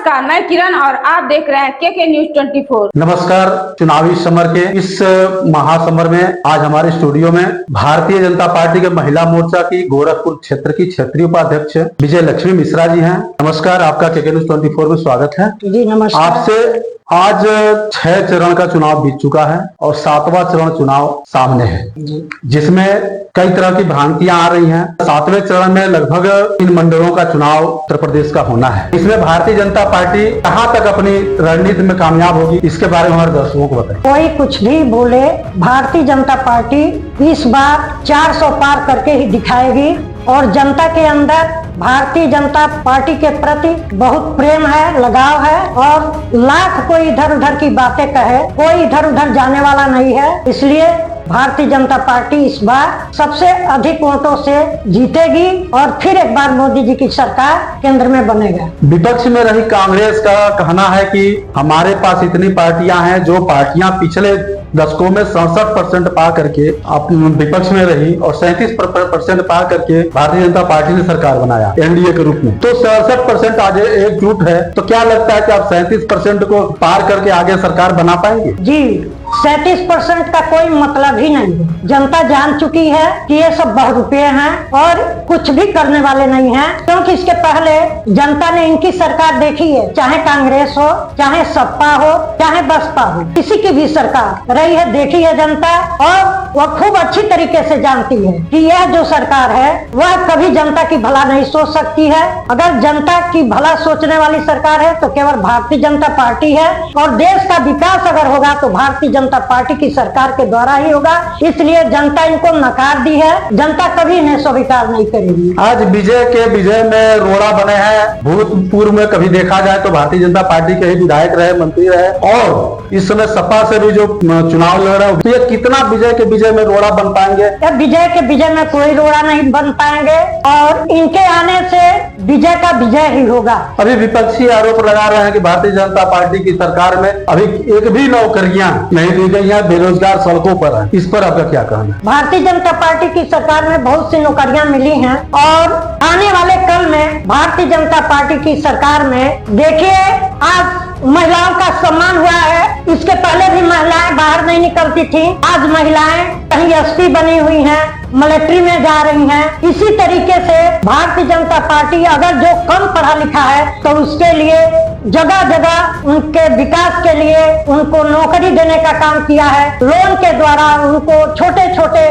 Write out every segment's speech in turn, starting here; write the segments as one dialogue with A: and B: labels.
A: नमस्कार, मैं किरण और आप देख रहे हैं के न्यूज 24।
B: नमस्कार। चुनावी समर के इस महासमर में आज हमारे स्टूडियो में भारतीय जनता पार्टी के महिला मोर्चा की गोरखपुर क्षेत्र की क्षेत्रीय उपाध्यक्ष विजय लक्ष्मी मिश्रा जी हैं। नमस्कार, आपका के न्यूज 24 में स्वागत है।
C: जी नमस्कार।
B: आपसे आज 6 चरण का चुनाव बीत चुका है और 7वां चरण चुनाव सामने है, जिसमें कई तरह की भ्रांतियां आ रही हैं। 7वें चरण में लगभग 3 मंडलों का चुनाव उत्तर प्रदेश का होना है। इसमें भारतीय जनता पार्टी कहां तक अपनी रणनीति में कामयाब होगी, इसके बारे में हमारे दर्शकों को बताएं।
C: कोई कुछ भी बोले, भारतीय जनता पार्टी इस बार 400 पार करके ही दिखाएगी और जनता के अंदर भारतीय जनता पार्टी के प्रति बहुत प्रेम है, लगाव है और लाख कोई इधर उधर की बातें कहे, कोई इधर उधर जाने वाला नहीं है। इसलिए भारतीय जनता पार्टी इस बार सबसे अधिक वोटों से जीतेगी और फिर एक बार मोदी जी की सरकार केंद्र में बनेगा। विपक्ष
B: में रही कांग्रेस का कहना है कि हमारे पास इतनी पार्टियां हैं, जो पार्टियां पिछले दशकों में 67% पा करके विपक्ष में रही और 37% पा करके भारतीय जनता पार्टी ने सरकार बनाया एनडीए के रूप में, तो 67% आज एकजुट है। तो क्या लगता है कि आप 37% को पार करके आगे सरकार बना पाएंगे?
C: जी, 37% का कोई मतलब ही नहीं है। जनता जान चुकी है कि ये सब बहुरूपये हैं और कुछ भी करने वाले नहीं हैं, क्योंकि इसके पहले जनता ने इनकी सरकार देखी है, चाहे कांग्रेस हो, चाहे सपा हो, चाहे बसपा हो, किसी की भी सरकार रही है, देखी है जनता और वह खूब अच्छी तरीके से जानती है कि यह जो सरकार है वह कभी जनता की भला नहीं सोच सकती है। अगर जनता की भला सोचने वाली सरकार है तो केवल भारतीय जनता पार्टी है और देश का विकास अगर होगा तो भारतीय जनता पार्टी की सरकार के द्वारा ही होगा। इसलिए जनता इनको नकार दी है, जनता कभी इन्हें स्वीकार नहीं करेगी।
B: आज विजय में रोड़ा बने हैं। भूतपूर्व में कभी देखा जाए तो भारतीय जनता पार्टी के ही विधायक रहे, मंत्री रहे और इस समय सपा से भी जो चुनाव लड़ रहे हैं, तो ये कितना विजय के विजय में रोड़ा बन पाएंगे?
C: विजय के विजय में कोई रोड़ा नहीं बन पाएंगे और इनके आने से विजय का विजय ही होगा।
B: अभी विपक्षी आरोप लगा रहे हैं कि भारतीय जनता पार्टी की सरकार में अभी एक भी नौकरियां नहीं दी गई हैं, बेरोजगार सड़कों पर हैं। इस पर आपका क्या कहना है?
C: भारतीय जनता पार्टी की सरकार में बहुत सी नौकरियां मिली हैं और आने वाले कल में भारतीय जनता पार्टी की सरकार में देखिए, आज महिलाओं का सम्मान हुआ है। इसके पहले भी महिलाएं बाहर नहीं निकलती थी, आज महिलाएं कहीं एसपी बनी हुई हैं, मिलिट्री में जा रही हैं। इसी तरीके से भारतीय जनता पार्टी अगर जो कम पढ़ा लिखा है तो उसके लिए जगह जगह उनके विकास के लिए उनको नौकरी देने का काम किया है। लोन के द्वारा उनको छोटे छोटे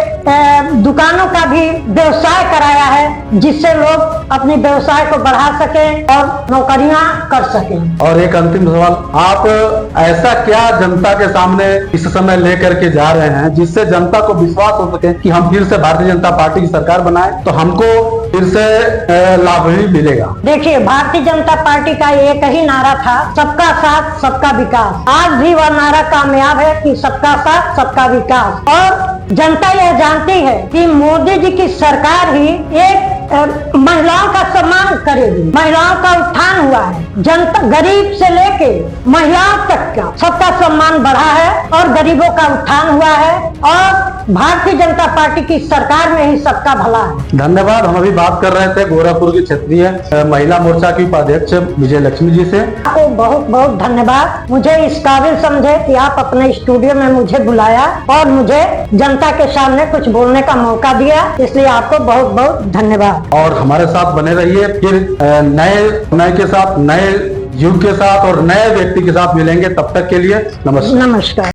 C: दुकानों का भी व्यवसाय कराया है, जिससे लोग अपने व्यवसाय को बढ़ा सकें और नौकरियां कर सकें।
B: और एक अंतिम सवाल, आप ऐसा क्या जनता के सामने इस समय लेकर के जा रहे हैं जिससे जनता को विश्वास हो सके कि हम फिर से भारतीय जनता पार्टी की सरकार बनाए तो हमको फिर से लाभ भी मिलेगा? देखिए,
C: भारतीय जनता पार्टी का एक ही नारा था, सबका साथ सबका विकास। आज भी वह नारा कामयाब है कि सबका साथ सबका विकास और जनता यह जानती है कि मोदी जी की सरकार ही एक महिलाओं का सम्मान करेगी। महिलाओं का उत्थान हुआ है, जनता गरीब से लेके महिलाओं तक का सबका सम्मान बढ़ा है और गरीबों का उत्थान हुआ है और भारतीय जनता पार्टी की सरकार में ही सबका भला है।
B: धन्यवाद। हम अभी बात कर रहे थे गोरखपुर की क्षेत्रीय महिला मोर्चा की उपाध्यक्ष विजय लक्ष्मी जी से।
C: आपको बहुत बहुत धन्यवाद, मुझे इस काबिल समझे कि आप अपने स्टूडियो में मुझे बुलाया और मुझे जनता के सामने कुछ बोलने का मौका दिया, इसलिए आपको बहुत बहुत धन्यवाद।
B: और हमारे साथ बने रहिए, फिर नए के साथ, नए युग के साथ और नए व्यक्ति के साथ मिलेंगे। तब तक के लिए नमस्कार।